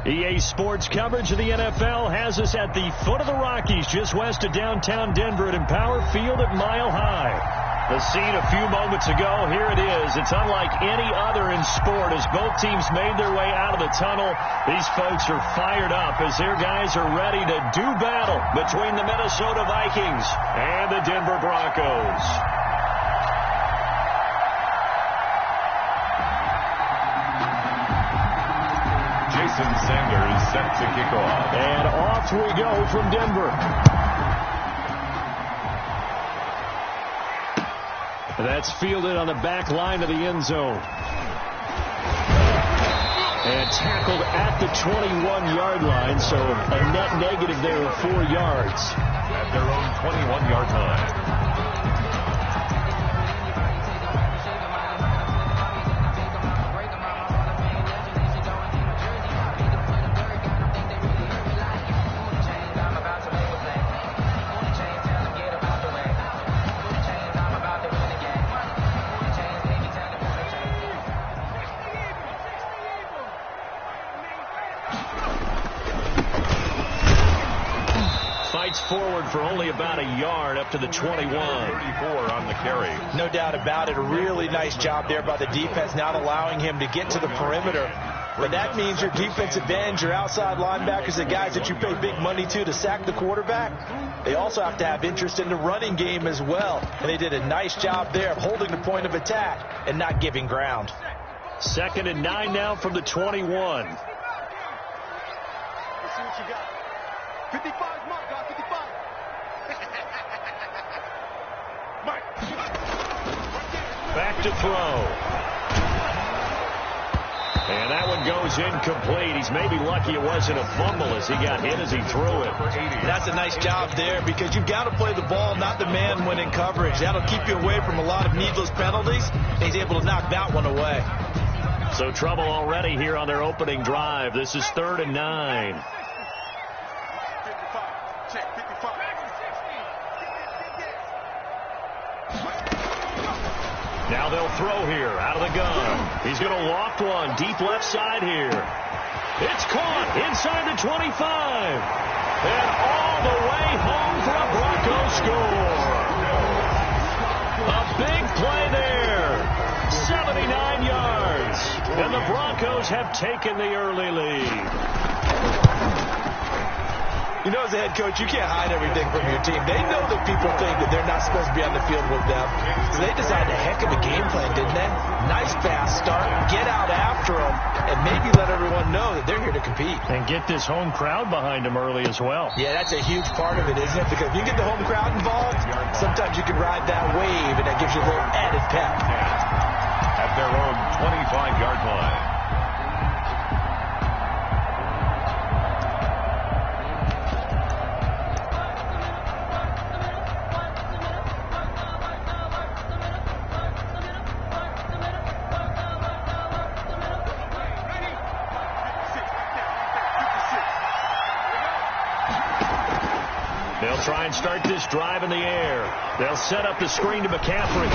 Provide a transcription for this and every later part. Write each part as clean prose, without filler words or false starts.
EA Sports coverage of the NFL has us at the foot of the Rockies, just west of downtown Denver at Empower Field at Mile High. The scene a few moments ago, here it is. It's unlike any other in sport as both teams made their way out of the tunnel. These folks are fired up as their guys are ready to do battle between the Minnesota Vikings and the Denver Broncos. Jason Sanders set to kick off. And off we go from Denver. That's fielded on the back line of the end zone. And tackled at the 21-yard line, so a net negative there of 4 yards. At their own 21-yard line. Forward for only about a yard up to the 21. 34 on the carry. No doubt about it. A really nice job there by the defense, not allowing him to get to the perimeter. But that means your defensive ends, your outside linebackers, the guys that you pay big money to sack the quarterback, they also have to have interest in the running game as well. And they did a nice job there of holding the point of attack and not giving ground. 2nd and 9 now from the 21. Let's see what you got. 55, Mark, 55. Back to throw. And that one goes incomplete. He's maybe lucky it wasn't a fumble as he got hit as he threw it. That's a nice job there because you've got to play the ball, not the man when in coverage. That'll keep you away from a lot of needless penalties. He's able to knock that one away. So trouble already here on their opening drive. This is 3rd and 9. Now they'll throw here out of the gun. He's going to loft one deep left side here. It's caught inside the 25. And all the way home for a Broncos score. A big play there. 79 yards. And the Broncos have taken the early lead. You know, as a head coach, you can't hide everything from your team. They know that people think that they're not supposed to be on the field with them. So they designed a heck of a game plan, didn't they? Nice fast start, get out after them, and maybe let everyone know that they're here to compete. And get this home crowd behind them early as well. Yeah, that's a huge part of it, isn't it? Because if you get the home crowd involved, sometimes you can ride that wave, and that gives you a little added pep. At their own 25-yard line. They'll try and start this drive in the air. They'll set up the screen to McCaffrey.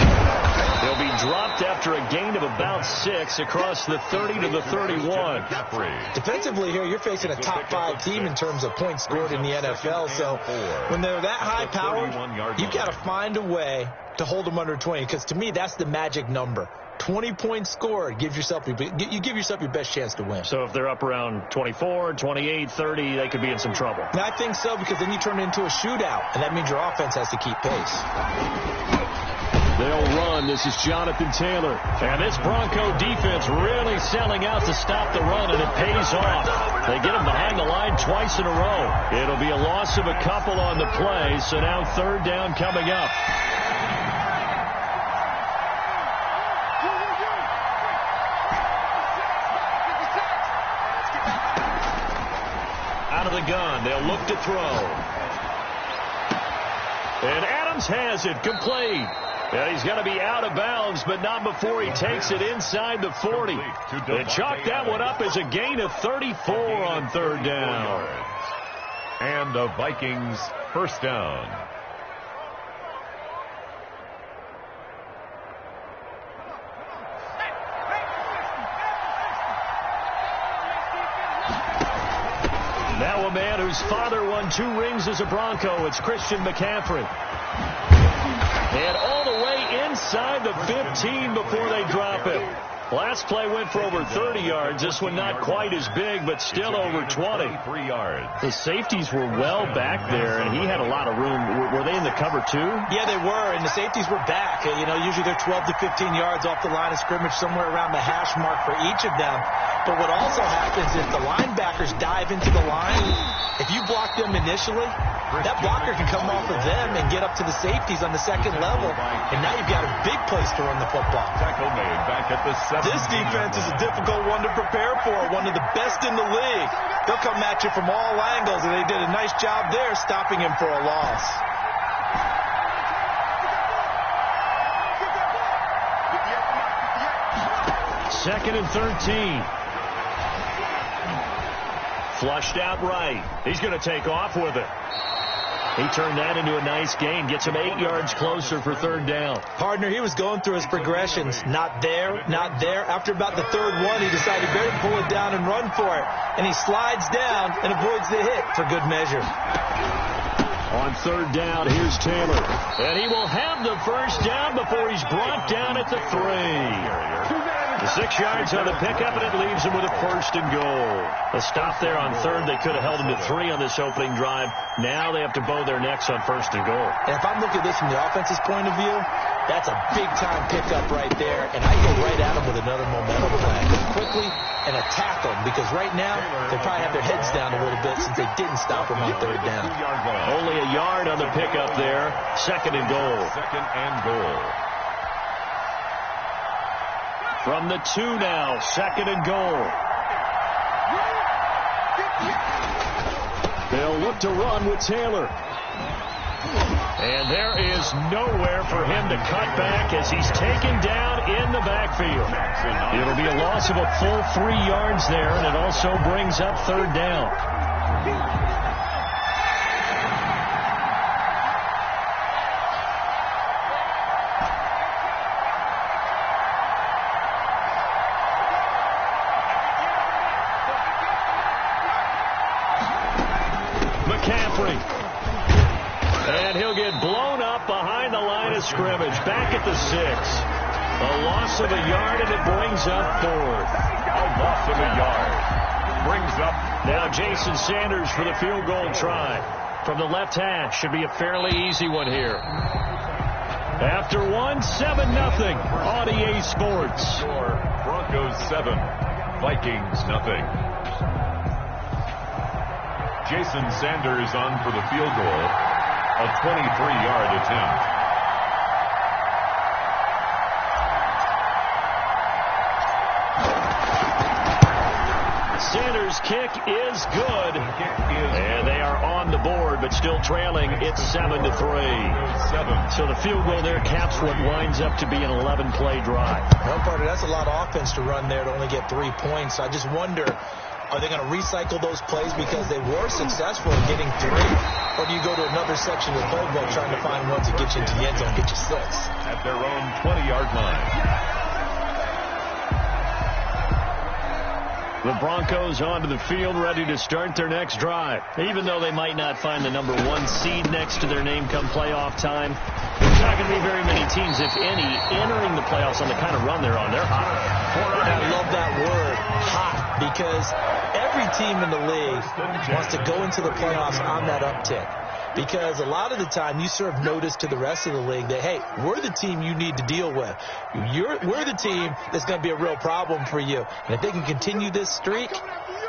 They'll be dropped after a gain of about 6 across the 30 to the 31. Defensively here, you're facing a top 5 team in terms of points scored in the NFL. So when they're that high powered, you've got to find a way to hold them under 20. Because to me, that's the magic number. 20 points scored, you give yourself your best chance to win. So if they're up around 24, 28, 30, they could be in some trouble. And I think so, because then you turn it into a shootout, and that means your offense has to keep pace. They'll run. This is Jonathan Taylor. And this Bronco defense really selling out to stop the run, and it pays off. They get him behind the line twice in a row. It'll be a loss of a couple on the play, so now 3rd down coming up. Out of the gun, they'll look to throw. And Adams has it complete. And he's going to be out of bounds, but not before he takes it inside the 40. And chalk that one up as a gain of 34 on 3rd down. And the Vikings first down. Now a man whose father won 2 rings as a Bronco. It's Christian McCaffrey. And all the way inside the 15 before they drop it. Last play went for over 30 yards. This one not quite as big, but still over 20. 3 yards. The safeties were well back there, and he had a lot of room. Were they in the cover too? Yeah, they were, and the safeties were back. You know, usually they're 12 to 15 yards off the line of scrimmage, somewhere around the hash mark for each of them. But what also happens is the linebackers dive into the line. If you block them initially, that blocker can come off of them and get up to the safeties on the second level, and now you've got a big place to run the football. Tackle made back at the 7. This defense is a difficult one to prepare for, one of the best in the league. They'll come at you from all angles, and they did a nice job there stopping him for a loss. Second and 13. Flushed out right. He's going to take off with it. He turned that into a nice gain. Gets him 8 yards closer for 3rd down. Partner, he was going through his progressions. Not there, not there. After about the 3rd one, he decided he better pull it down and run for it. And he slides down and avoids the hit for good measure. On 3rd down, here's Taylor. And he will have the 1st down before he's brought down at the 3. The 6 yards on the pickup, and it leaves him with a 1st and goal. A stop there on 3rd. They could have held him to 3 on this opening drive. Now they have to bow their necks on 1st and goal. And if I'm looking at this from the offense's point of view, that's a big-time pickup right there. And I go right at him with another momentum plan. Go quickly and attack them, because right now they probably have their heads down a little bit since they didn't stop him on 3rd down. Only a yard on the pickup there. 2nd and goal. 2nd and goal. From the 2 now, 2nd and goal. They'll look to run with Taylor. And there is nowhere for him to cut back as he's taken down in the backfield. It'll be a loss of a full 3 yards there, and it also brings up 3rd down. And he'll get blown up behind the line of scrimmage. Back at the 6. A loss of a yard, and it brings up 4th. A loss of a yard. Brings up. Now Jason Sanders for the field goal try. From the left hash. Should be a fairly easy one here. After 1, 7-0 on EA Sports. Score, Broncos 7, Vikings nothing. Jason Sanders on for the field goal. A 23-yard attempt. Sanders' kick is good. And they are on the board, but still trailing. It's 7-3. So the field goal there caps what winds up to be an 11-play drive. Well, partner, that's a lot of offense to run there to only get 3 points. I just wonder, are they going to recycle those plays because they were successful in getting 3? Or do you go to another section of the playbook trying to find ones that get you into the end zone, get you 6? At their own 20-yard line. The Broncos onto the field, ready to start their next drive. Even though they might not find the number 1 seed next to their name come playoff time, there's not going to be very many teams, if any, entering the playoffs on the kind of run they're on. They're hot. I love that word, hot, because every team in the league wants to go into the playoffs on that uptick. Because a lot of the time you serve notice to the rest of the league that, hey, we're the team you need to deal with. We're the team that's going to be a real problem for you. And if they can continue this streak,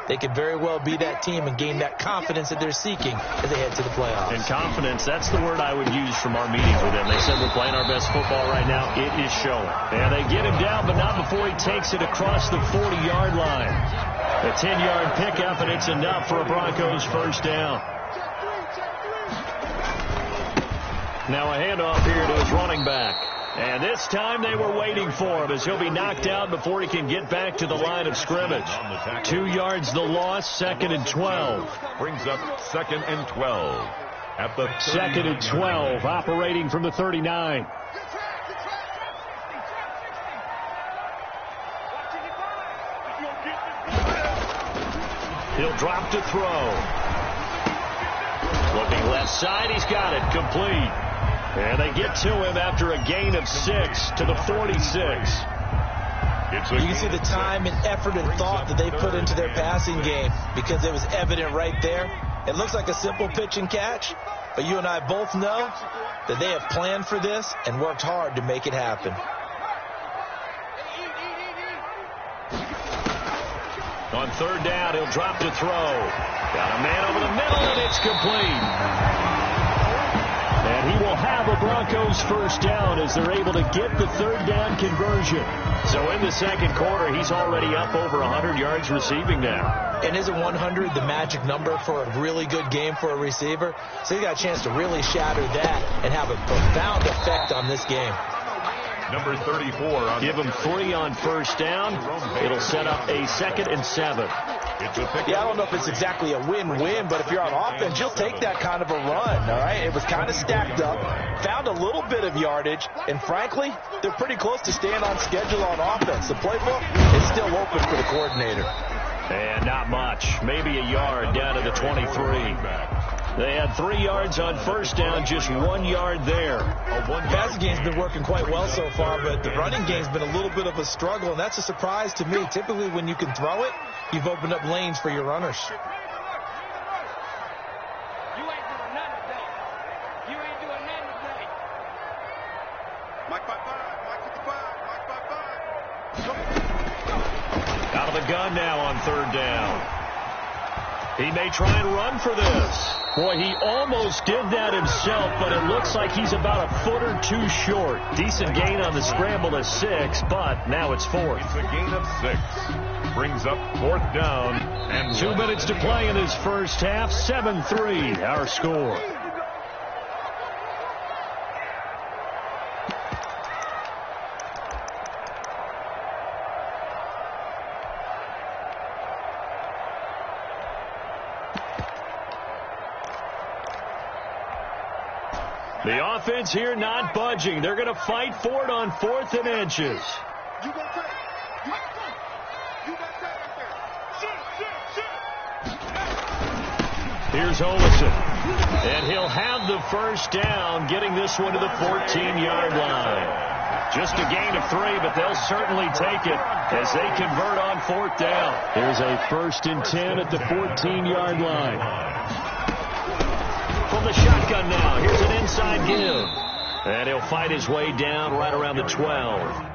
they could very well be that team and gain that confidence that they're seeking as they head to the playoffs. And confidence, that's the word I would use from our meetings with them. They said we're playing our best football right now. It is showing. And they get him down, but not before he takes it across the 40-yard line. A 10-yard pickup, and it's enough for a Broncos 1st down. Now a handoff here to his running back. And this time they were waiting for him as he'll be knocked out before he can get back to the line of scrimmage. 2 yards the loss, 2nd and 12. Brings up 2nd and 12. At the 2nd and 12, operating from the 39. He'll drop to throw. Looking left side, he's got it, complete. And they get to him after a gain of 6 to the 46. You can see the time and effort and thought that they put into their passing game because it was evident right there. It looks like a simple pitch and catch, but you and I both know that they have planned for this and worked hard to make it happen. On third down, he'll drop to throw. Got a man over the middle, and it's complete. And he will have a Broncos first down as they're able to get the third down conversion. So in the second quarter, he's already up over 100 yards receiving now. And isn't 100 the magic number for a really good game for a receiver? So he got a chance to really shatter that and have a profound effect on this game. Number 34. Give him 3 on first down. It'll set up a 2nd and 7. Yeah, I don't know if it's exactly a win-win, but if you're on offense, you'll take that kind of a run, all right? It was kind of stacked up, found a little bit of yardage, and frankly, they're pretty close to staying on schedule on offense. The playbook is still open for the coordinator. And not much, maybe a yard down to the 23. They had 3 yards on first down, just 1 yard there. Passing game's been working quite well so far, but the running game's been a little bit of a struggle, and that's a surprise to me. Typically, when you can throw it, you've opened up lanes for your runners. You ain't doing nothing today. You ain't doing nothing today. Mike 5-5, Mike 55, Mike 5-5. Out of the gun now on third down. He may try and run for this. Boy, he almost did that himself, but it looks like he's about a foot or 2 short. Decent gain on the scramble of 6, but now it's 4th. It's a gain of 6. Brings up 4th down. And 2 minutes to play in this first half. 7-3, our score. The offense here not budging. They're going to fight for it on 4th and inches. You gonna take. You gonna take right there. Shit. Here's Olsen. And he'll have the first down, getting this one to the 14-yard line. Just a gain of 3, but they'll certainly take it as they convert on 4th down. There's a 1st and 10 at the 14-yard line. From the shotgun now, here's an inside give. And he'll fight his way down right around the 12.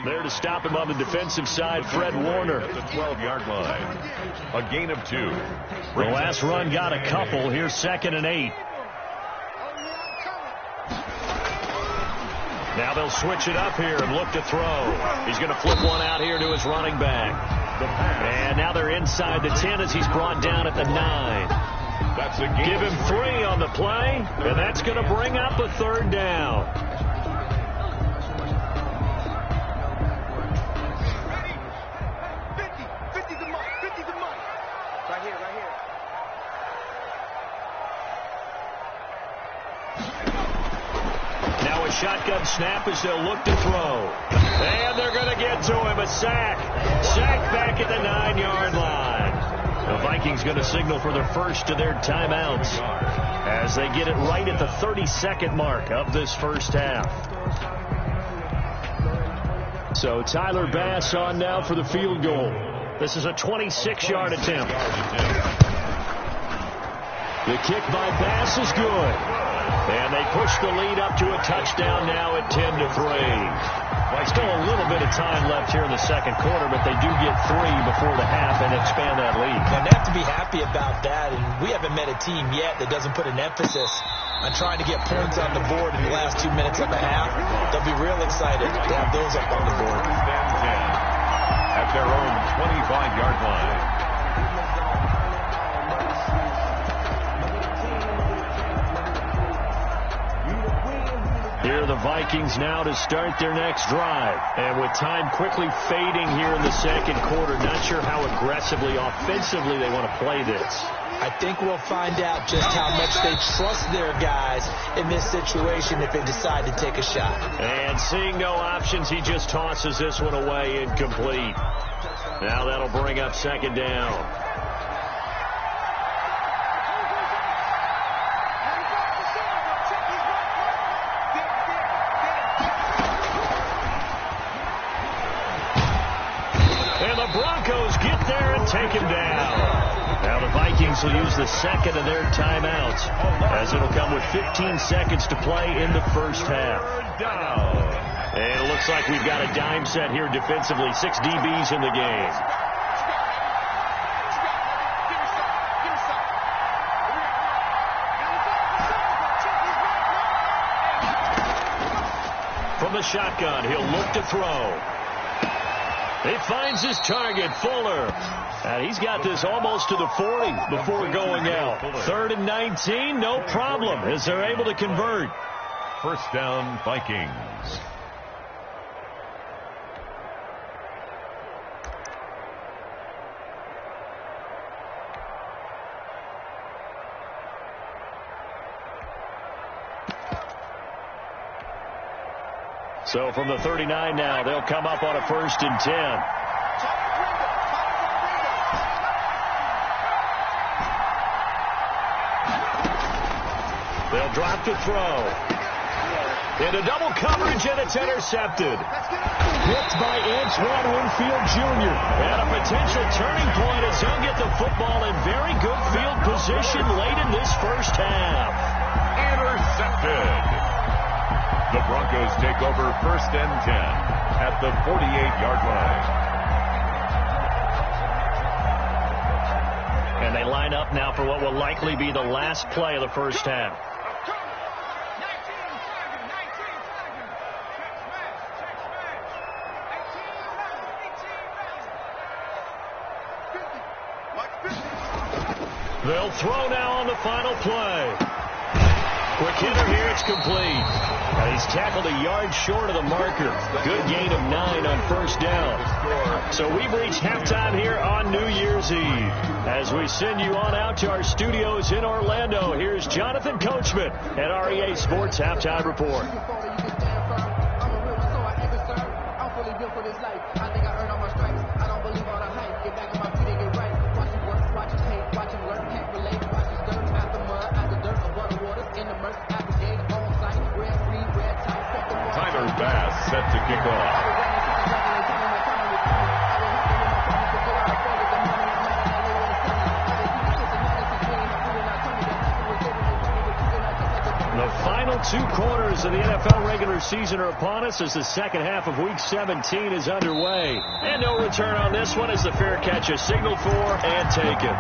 There to stop him on the defensive side, Fred Warner. At the 12-yard line. A gain of 2. The last run got a couple. Here's 2nd and 8. Now they'll switch it up here and look to throw. He's going to flip one out here to his running back. And now they're inside the 10 as he's brought down at the 9. That's a gain. Give him 3 on the play, and that's going to bring up a 3rd down. Shotgun snap as they'll look to throw. And they're going to get to him. A sack. Sack back at the 9-yard line. The Vikings going to signal for their first of their timeouts as they get it right at the 32nd mark of this first half. So Tyler Bass on now for the field goal. This is a 26-yard attempt. The kick by Bass is good. And they push the lead up to a touchdown now at 10-3. Still a little bit of time left here in the second quarter, but they do get 3 before the half and expand that lead. And they have to be happy about that, and we haven't met a team yet that doesn't put an emphasis on trying to get points on the board in the last 2 minutes of the half. They'll be real excited to have those up on the board. At their own 25-yard line. Here are the Vikings now to start their next drive. And with time quickly fading here in the second quarter, not sure how aggressively, offensively they want to play this. I think we'll find out just how much they trust their guys in this situation if they decide to take a shot. And seeing no options, he just tosses this one away incomplete. Now that'll bring up second down. Broncos get there and take him down. Now the Vikings will use the second of their timeouts, as it'll come with 15 seconds to play in the first half. And it looks like we've got a dime set here defensively. 6 DBs in the game. From the shotgun, he'll look to throw. He finds his target, Fuller. And he's got this almost to the 40 before going out. 3rd and 19, no problem, as they're able to convert. First down, Vikings. So from the 39 now, they'll come up on a 1st and 10. They'll drop to throw. Into double coverage, and it's intercepted. Hit by Antoine Winfield Jr. And a potential turning point as he'll get the football in very good field position late in this first half. Intercepted. The Broncos take over 1st and 10 at the 48-yard line. And they line up now for what will likely be the last play of the first half. They'll throw now on the final play. Quick hitter here, it's complete. And he's tackled a yard short of the marker. Good gain of 9 on 1st down. So we've reached halftime here on New Year's Eve. As we send you on out to our studios in Orlando, here's Jonathan Coachman at REA Sports Halftime Report. Bass set to kick off. The final 2 quarters of the NFL regular season are upon us as the second half of Week 17 is underway. And no return on this one as the fair catch is signaled for and taken.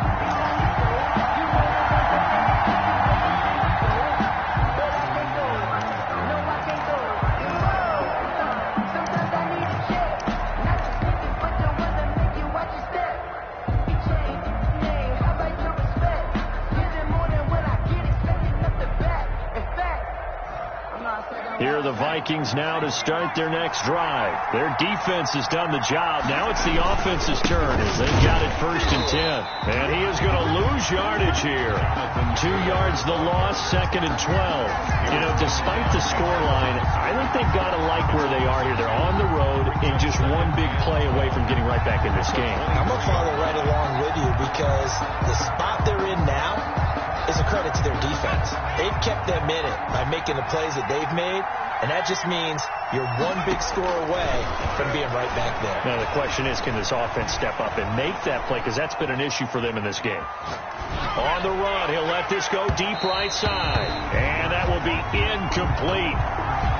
Here are the Vikings now to start their next drive. Their defense has done the job. Now it's the offense's turn as they've got it 1st and 10. And he is going to lose yardage here. 2 yards the loss, 2nd and 12. You know, despite the scoreline, I think they've got to like where they are here. They're on the road and just one big play away from getting right back in this game. I'm going to follow right along with you because the spot they're in now is a credit to their defense. They've kept them in it by making the plays that they've made. And that just means you're one big score away from being right back there. Now the question is, can this offense step up and make that play? Because that's been an issue for them in this game. On the run, he'll let this go deep right side. And that will be incomplete.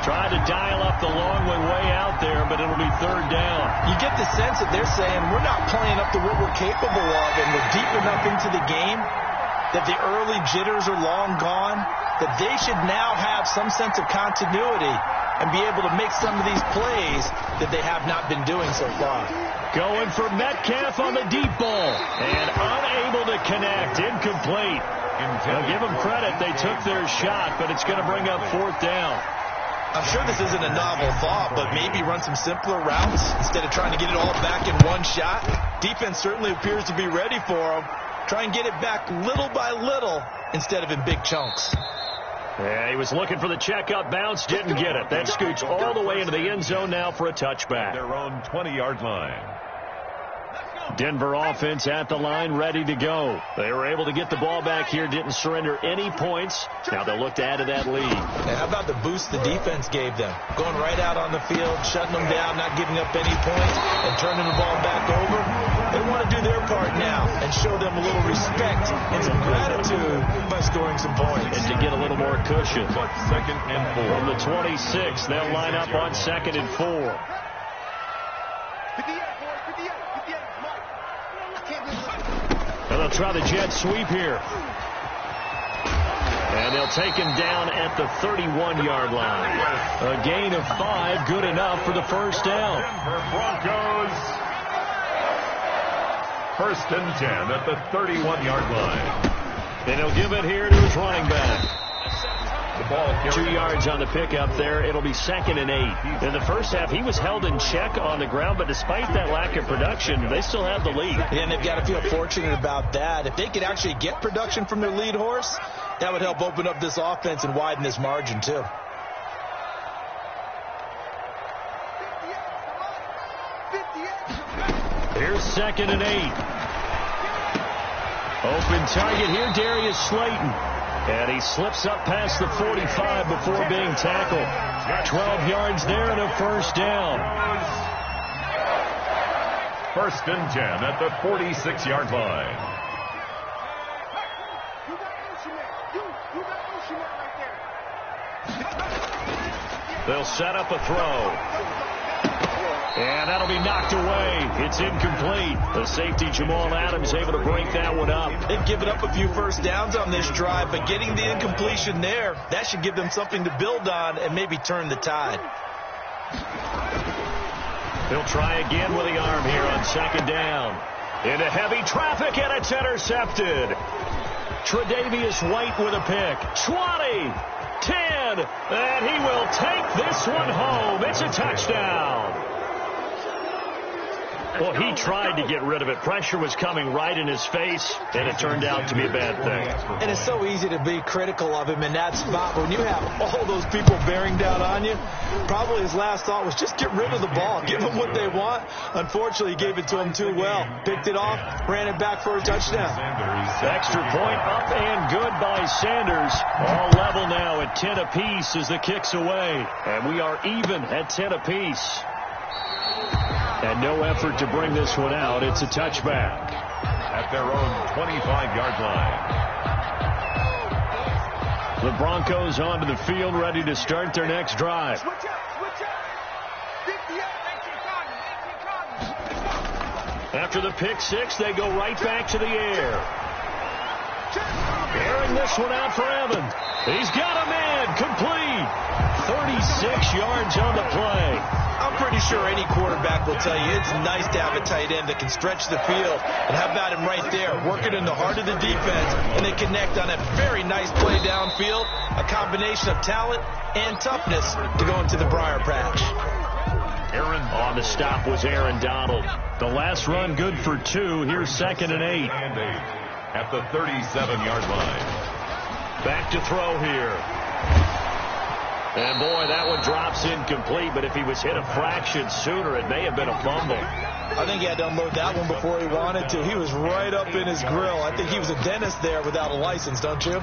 Trying to dial up the long way out there, but it'll be third down. You get the sense that they're saying we're not playing up to what we're capable of, and we're deep enough into the game that the early jitters are long gone, that they should now have some sense of continuity and be able to make some of these plays that they have not been doing so far. Going for Metcalf on the deep ball and unable to connect. Incomplete. I'll give them credit. They took their shot, but it's going to bring up fourth down. I'm sure this isn't a novel thought, but maybe run some simpler routes instead of trying to get it all back in one shot. Defense certainly appears to be ready for them. Try and get it back little by little instead of in big chunks. Yeah, he was looking for the checkup bounce, didn't get it. That scoots all the way into the end zone now for a touchback. Their own 20-yard line. Denver offense at the line, ready to go. They were able to get the ball back here, didn't surrender any points. Now they'll look to add to that lead. And how about the boost the defense gave them? Going right out on the field, shutting them down, not giving up any points, and turning the ball back over. They want to do their part now and show them a little respect and some gratitude by scoring some points. And to get a little more cushion. Second and 4. From the 26, they'll line up on 2nd and 4. And they'll try the jet sweep here. And they'll take him down at the 31-yard line. A gain of 5, good enough for the first down. Denver Broncos. 1st and 10 at the 31-yard line. And he'll give it here to his running back. The ball 2 yards on the pickup there. It'll be 2nd and 8. In the first half, he was held in check on the ground, but despite that lack of production, they still have the lead. Yeah, and they've got to feel fortunate about that. If they could actually get production from their lead horse, that would help open up this offense and widen this margin, too. Here's 2nd and 8. Open target here, Darius Slayton. And he slips up past the 45 before being tackled. 12 yards there and a first down. 1st and 10 at the 46-yard line. They'll set up a throw. And that'll be knocked away. It's incomplete. The safety, Jamal Adams, able to break that one up. They've given up a few first downs on this drive, but getting the incompletion there, that should give them something to build on and maybe turn the tide. They'll try again with the arm here on 2nd down. Into heavy traffic, and it's intercepted. Tre'Davious White with a pick. 20, 10, and he will take this one home. It's a touchdown. Well, he tried to get rid of it. Pressure was coming right in his face, and it turned out to be a bad thing. And it's so easy to be critical of him in that spot. When you have all those people bearing down on you, probably his last thought was just get rid of the ball. Give them what they want. Unfortunately, he gave it to him too well. Picked it off, ran it back for a touchdown. Extra point up and good by Sanders. All level now at 10 apiece as the kick's away. And we are even at 10 apiece. And no effort to bring this one out. It's a touchback. At their own 25-yard line. The Broncos onto the field, ready to start their next drive. After the pick six, they go right back to the air. Airing this one out for Evans. He's got a man complete. 36 yards on the play. I'm pretty sure any quarterback will tell you it's nice to have a tight end that can stretch the field. And how about him right there, working in the heart of the defense, and they connect on a very nice play downfield, a combination of talent and toughness to go into the briar patch. Aaron on the stop was Aaron Donald. The last run good for 2. Here's 2nd and 8. At the 37-yard line. Back to throw here. And, boy, that one drops incomplete, but if he was hit a fraction sooner, it may have been a fumble. I think he had to unload that one before he wanted to. He was right up in his grill. I think he was a dentist there without a license, don't you?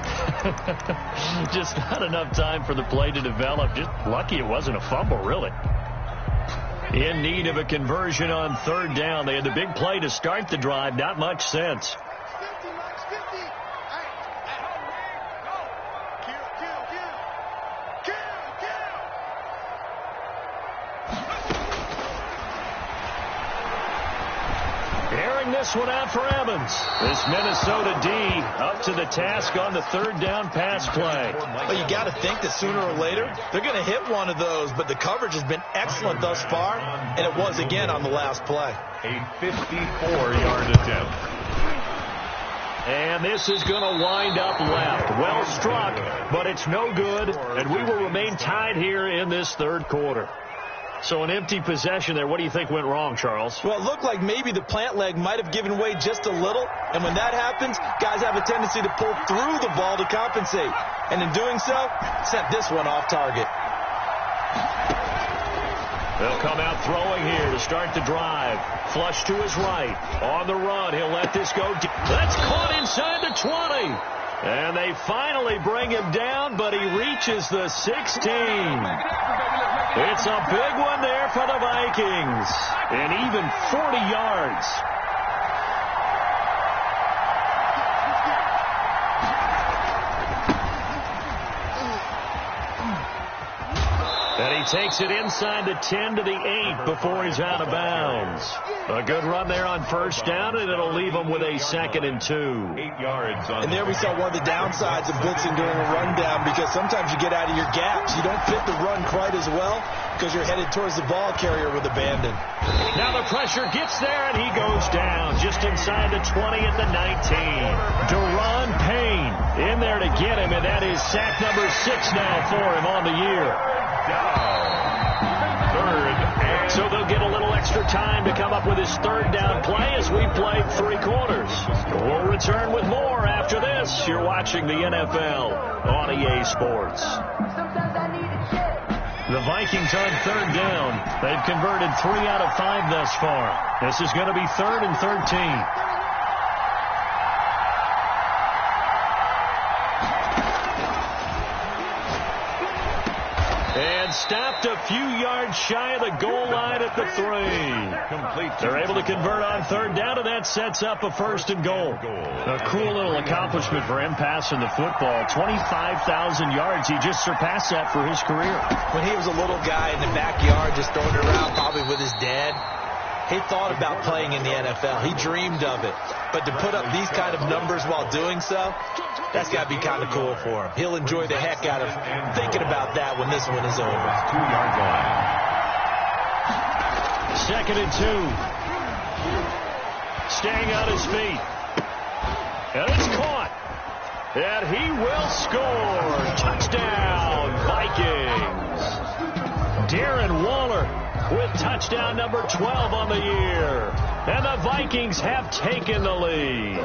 Just not enough time for the play to develop. Just lucky it wasn't a fumble, really. In need of a conversion on third down. They had the big play to start the drive. Not much sense. This one out for Evans. This Minnesota D up to the task on the third down pass play. Well, you got to think that sooner or later they're going to hit one of those, but the coverage has been excellent thus far, and it was again on the last play. A 54-yard attempt. And this is going to wind up left. Well struck, but it's no good, and we will remain tied here in this third quarter. So an empty possession there. What do you think went wrong, Charles? Well, it looked like maybe the plant leg might have given way just a little. And when that happens, guys have a tendency to pull through the ball to compensate. And in doing so, sent this one off target. They'll come out throwing here to start the drive. Flush to his right. On the run, he'll let this go. That's caught inside the 20. And they finally bring him down, but he reaches the 16. It's a big one there for the Vikings. And even 40 yards. And he takes it inside the 10 to the 8 before he's out of bounds. A good run there on first down, and it'll leave him with a 2nd and 2. 8 yards. And there we saw one of the downsides of blitzing during a rundown, because sometimes you get out of your gaps. You don't fit the run quite as well because you're headed towards the ball carrier with abandon. Now the pressure gets there, and he goes down just inside the 20 at the 19. Deron Payne in there to get him, and that is sack number 6 now for him on the year. So they'll get a little extra time to come up with his third down play as we played 3 quarters. We'll return with more after this. You're watching the NFL on EA Sports. The Vikings on third down. They've converted 3 out of 5 thus far. This is going to be 3rd and 13. And stopped a few yards shy of the goal line at the 3. They're able to convert on third down, and that sets up a 1st and goal. A cool little accomplishment for him passing the football. 25,000 yards. He just surpassed that for his career. When he was a little guy in the backyard just throwing it around, probably with his dad, he thought about playing in the NFL. He dreamed of it. But to put up these kind of numbers while doing so, that's got to be kind of cool for him. He'll enjoy the heck out of thinking about that when this one is over. 2-yard line. 2nd and 2. Staying on his feet. And it's caught. And he will score. Touchdown, Vikings. Darren Waller with touchdown number 12 on the year. And the Vikings have taken the lead.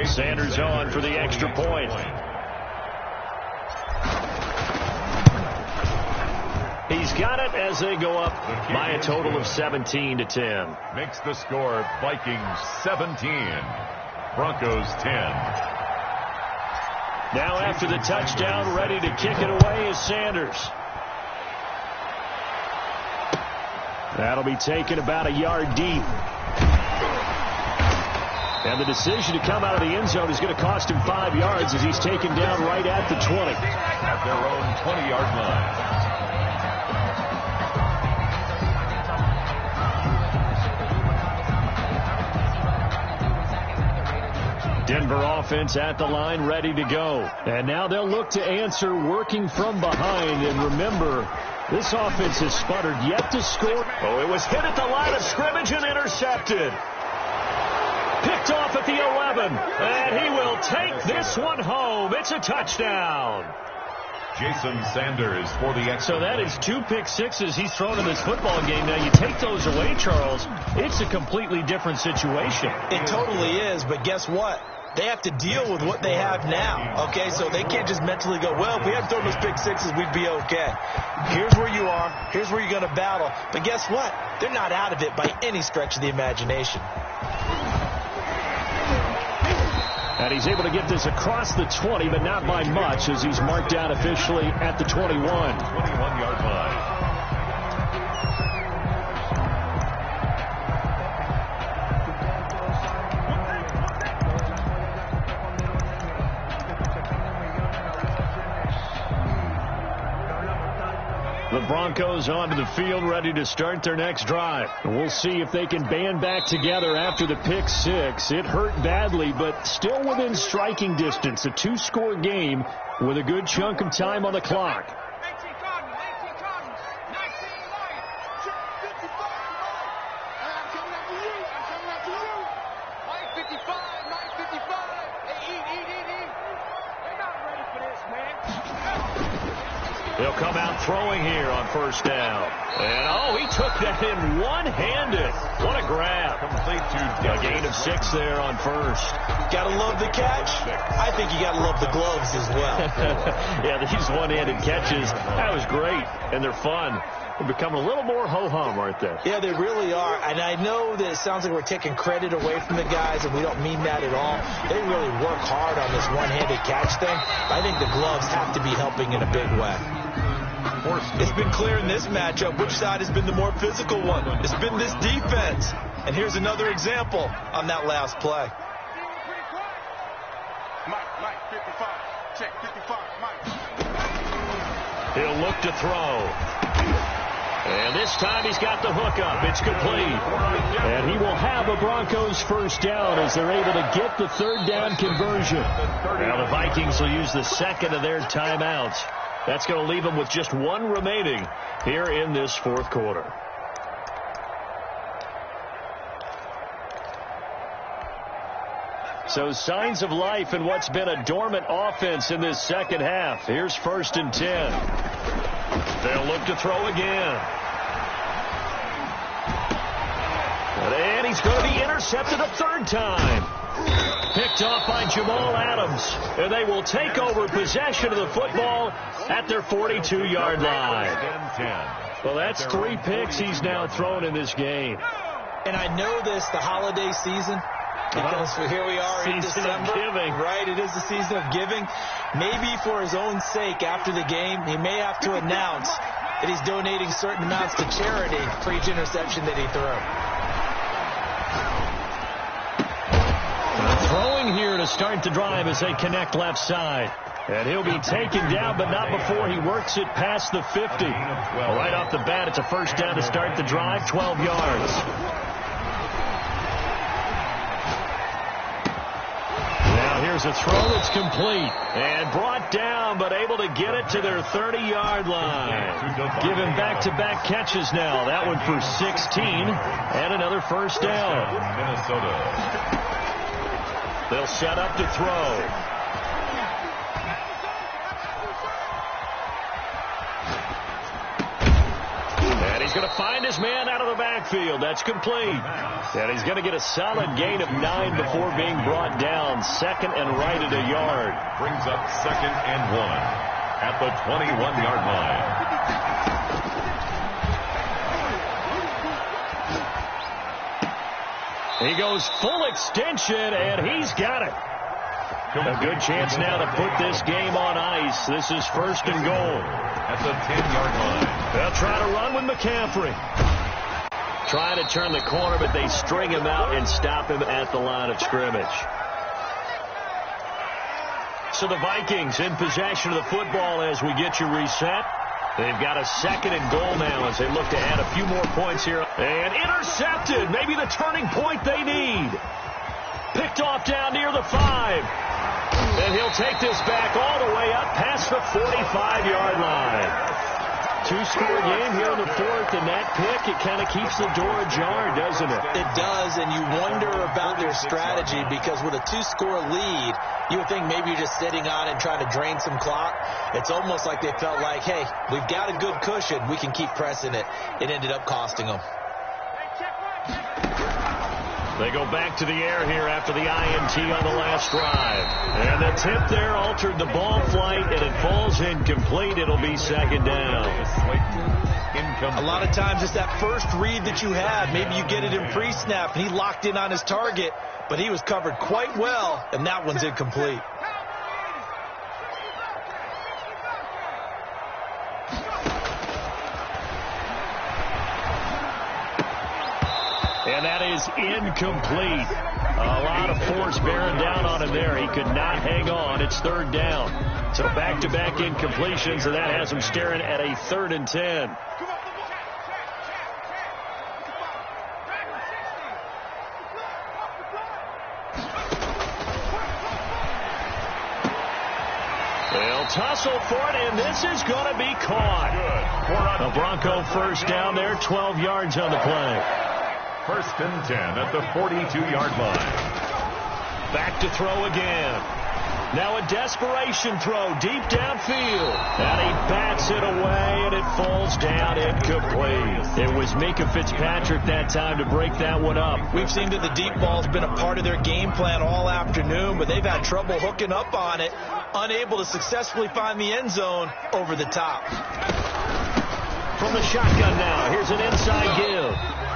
Sanders on for the extra point. He's got it as they go up by a total of 17-10. Makes the score Vikings 17, Broncos 10. Now after the touchdown, ready to kick it away is Sanders. That'll be taken about a yard deep. And the decision to come out of the end zone is going to cost him 5 yards as he's taken down right at the 20. At their own 20-yard line. Denver offense at the line, ready to go. And now they'll look to answer working from behind. And remember, this offense has sputtered yet to score. Oh, it was hit at the line of scrimmage and intercepted. Picked off at the 11. And he will take this one home. It's a touchdown. Jason Sanders for the extra. So that is 2 pick sixes he's thrown in this football game. Now, you take those away, Charles, it's a completely different situation. It totally is, but guess what? They have to deal with what they have now, okay? So they can't just mentally go, well, if we hadn't thrown those pick sixes, we'd be okay. Here's where you are. Here's where you're going to battle. But guess what? They're not out of it by any stretch of the imagination. And he's able to get this across the 20, but not by much, as he's marked down officially at the 21. 21-yard line. The Broncos onto the field, ready to start their next drive. And we'll see if they can band back together after the pick six. It hurt badly, but still within striking distance. A 2-score game with a good chunk of time on the clock. He'll come out throwing here on first down. And, he took that in one-handed. What a grab. Complete to a gain of 6 there on first. Got to love the catch. I think you got to love the gloves as well. Yeah, these one-handed catches, that was great, and they're fun. They're becoming a little more ho-hum, aren't they? Yeah, they really are. And I know that it sounds like we're taking credit away from the guys, and we don't mean that at all. They really work hard on this one-handed catch thing. I think the gloves have to be helping in a big way. It's been clear in this matchup which side has been the more physical one. It's been this defense. And here's another example on that last play. Mike, 55. Check, 55, Mike. He'll look to throw. And this time he's got the hook up. It's complete. And he will have a Broncos first down as they're able to get the third down conversion. Now the Vikings will use the second of their timeouts. That's going to leave them with just one remaining here in this fourth quarter. So signs of life in what's been a dormant offense in this second half. Here's 1st and 10. They'll look to throw again. And he's going to be intercepted a third time. Picked off by Jamal Adams. And they will take over possession of the football at their 42-yard line. Well, that's 3 picks he's now thrown in this game. And I know this, the holiday season, because here we are in December. Giving. Right, it is the season of giving. Maybe for his own sake after the game, he may have to announce that he's donating certain amounts to charity for each interception that he threw. Throwing here to start the drive as they connect left side. And he'll be taken down, but not before he works it past the 50. Well, right off the bat, it's a first down to start the drive, 12 yards. Now here's a throw that's complete. And brought down, but able to get it to their 30-yard line. Giving back-to-back catches now. That one for 16, and another first down. Minnesota. They'll set up to throw. And he's going to find his man out of the backfield. That's complete. And he's going to get a solid gain of 9 before being brought down. 2nd and right at a yard. Brings up 2nd and 1 at the 21-yard line. He goes full extension, and he's got it. A good chance now to put this game on ice. This is 1st and goal. At the 10-yard line. They'll try to run with McCaffrey. Trying to turn the corner, but they string him out and stop him at the line of scrimmage. So the Vikings in possession of the football as we get you reset. They've got a 2nd and goal now as they look to add a few more points here. And intercepted. Maybe the turning point they need. Picked off down near the 5. And he'll take this back all the way up past the 45-yard line. Two-score game here in the fourth, and that pick, it kind of keeps the door ajar, doesn't it? It does, and you wonder about their strategy because with a two-score lead, you would think maybe you're just sitting on it and trying to drain some clock. It's almost like they felt like, hey, we've got a good cushion. We can keep pressing it. It ended up costing them. They go back to the air here after the INT on the last drive. And the tip there altered the ball flight, and it falls incomplete. It'll be second down. A lot of times it's that first read that you have. Maybe you get it in pre-snap, and he locked in on his target, but he was covered quite well, and that one's incomplete. And that is incomplete. A lot of force bearing down on him there. He could not hang on. It's third down. So back-to-back incompletions, and that has him staring at a 3rd and 10. They'll tussle for it, and this is going to be caught. A Bronco first down there, 12 yards on the play. 1st and 10 at the 42-yard line. Back to throw again. Now a desperation throw deep downfield. And he bats it away, and it falls down incomplete. It was Mika Fitzpatrick that time to break that one up. We've seen that the deep ball's been a part of their game plan all afternoon, but they've had trouble hooking up on it, unable to successfully find the end zone over the top. From the shotgun now, here's an inside give.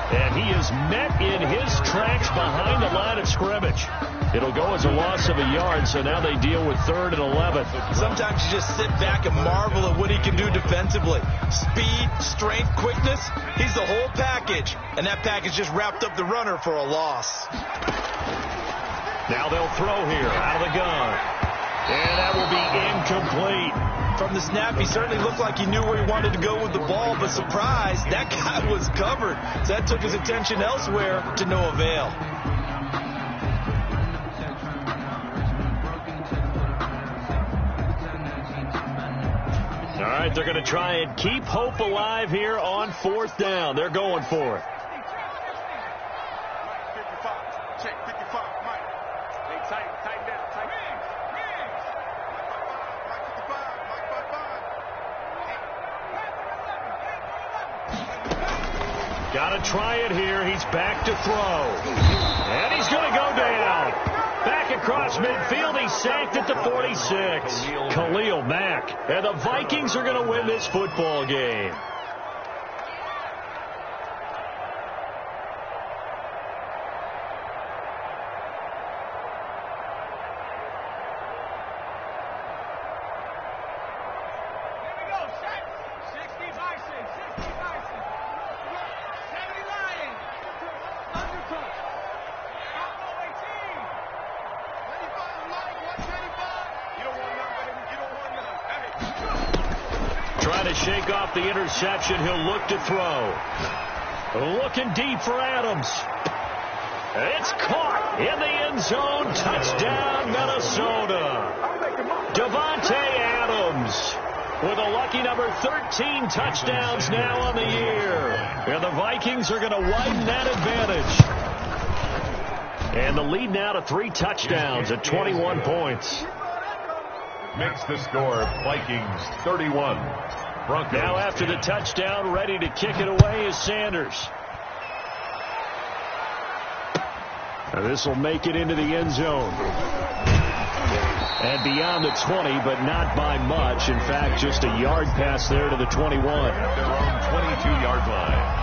And he is met in his tracks behind the line of scrimmage. It'll go as a loss of a yard, so now they deal with 3rd and 11. Sometimes you just sit back and marvel at what he can do defensively. Speed, strength, quickness, he's the whole package. And that package just wrapped up the runner for a loss. Now they'll throw here out of the gun. And that will be incomplete. From the snap, he certainly looked like he knew where he wanted to go with the ball, but surprise, that guy was covered. So that took his attention elsewhere to no avail. All right, they're going to try and keep hope alive here on 4th down. They're going for it. Got to try it here. He's back to throw. And he's going to go down. Back across midfield. He's sacked at the 46. Khalil Mack. And the Vikings are going to win this football game. Trying to shake off the interception. He'll look to throw. Looking deep for Adams. It's caught in the end zone. Touchdown, Minnesota. Devontae Adams with a lucky number 13 touchdowns now on the year. And the Vikings are going to widen that advantage. And the lead now to 3 touchdowns at 21 points. Makes the score Vikings 31. Broncos. Now after the touchdown, ready to kick it away is Sanders. Now this will make it into the end zone. And beyond the 20, but not by much. In fact, just a yard pass there to the 21. At their own 22-yard line.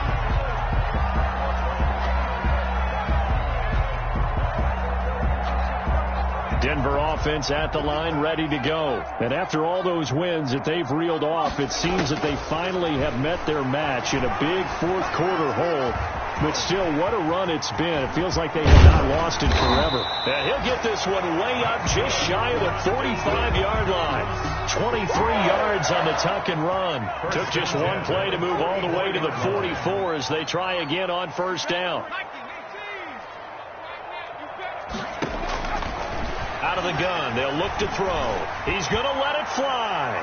Denver offense at the line, ready to go. And after all those wins that they've reeled off, it seems that they finally have met their match in a big fourth quarter hole. But still, what a run it's been. It feels like they have not lost it forever. And he'll get this one way up just shy of the 45-yard line. 23 yards on the tuck and run. Took just one play to move all the way to the 44 as they try again on first down. Out of the gun, they'll look to throw. He's going to let it fly.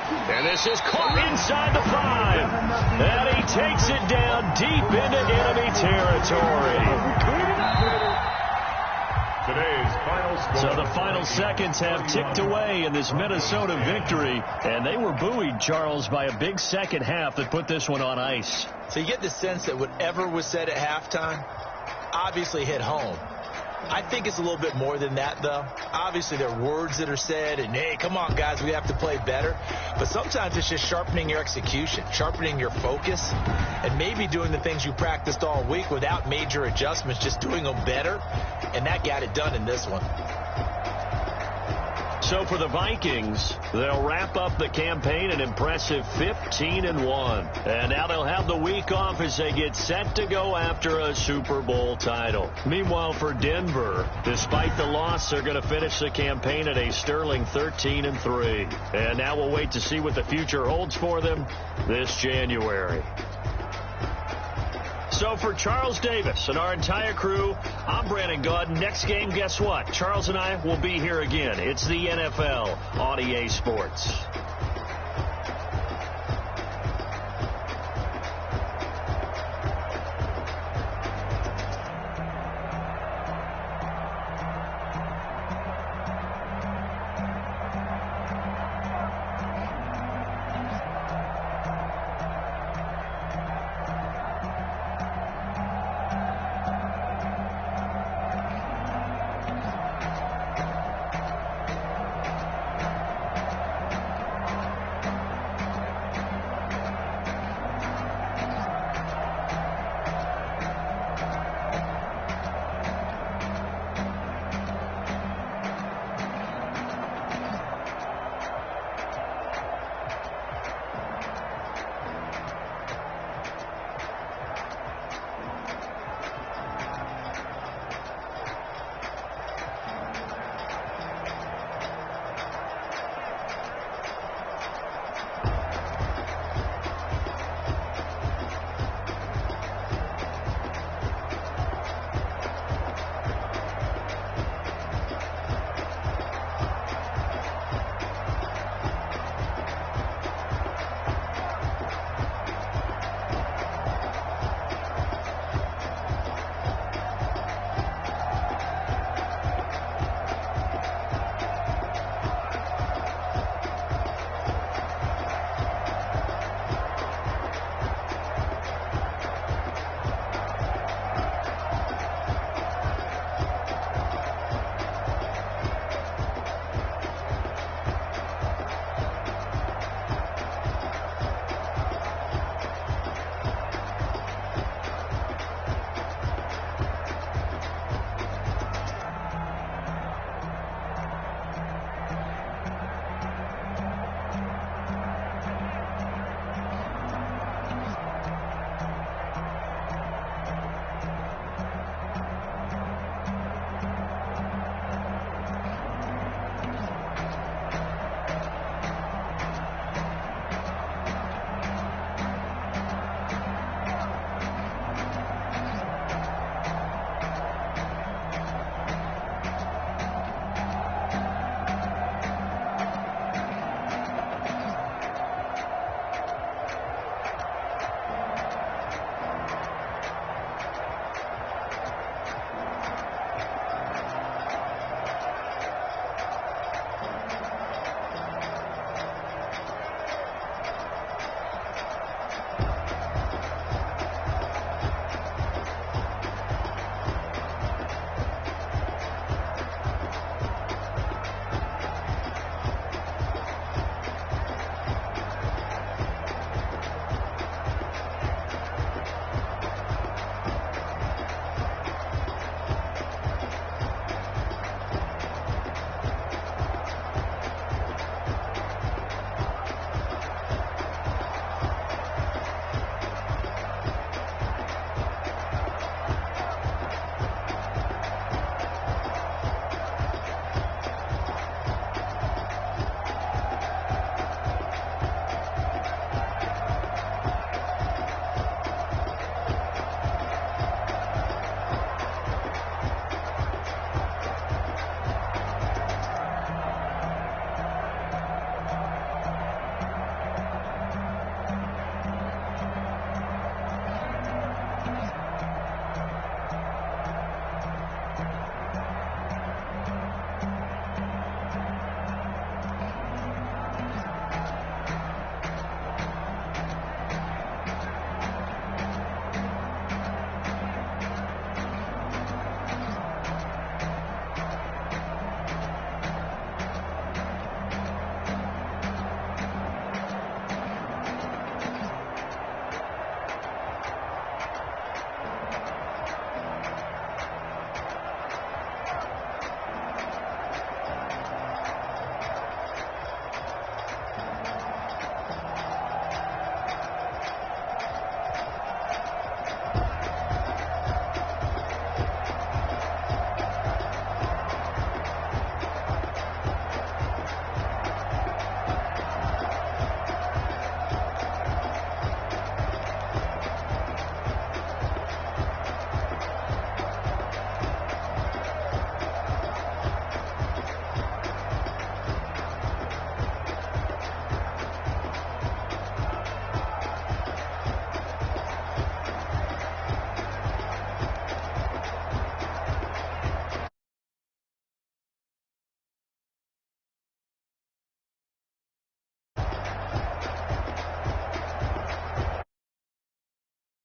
And the Vikings are going to win this football game. 31-31. And this is caught inside the 5. And he takes it down deep into enemy territory. Today's final score. So the final seconds have ticked away in this Minnesota victory. And they were buoyed, Charles, by a big second half that put this one on ice. So you get the sense that whatever was said at halftime obviously hit home. I think it's a little bit more than that, though. Obviously, there are words that are said, and, hey, come on, guys, we have to play better. But sometimes it's just sharpening your execution, sharpening your focus, and maybe doing the things you practiced all week without major adjustments, just doing them better. And that got it done in this one. So for the Vikings, they'll wrap up the campaign an impressive 15-1. And now they'll have the week off as they get set to go after a Super Bowl title. Meanwhile, for Denver, despite the loss, they're going to finish the campaign at a sterling 13-3. And now we'll wait to see what the future holds for them this January. So for Charles Davis and our entire crew, I'm Brandon Gaud. Next game, guess what? Charles and I will be here again. It's the NFL on EA Sports.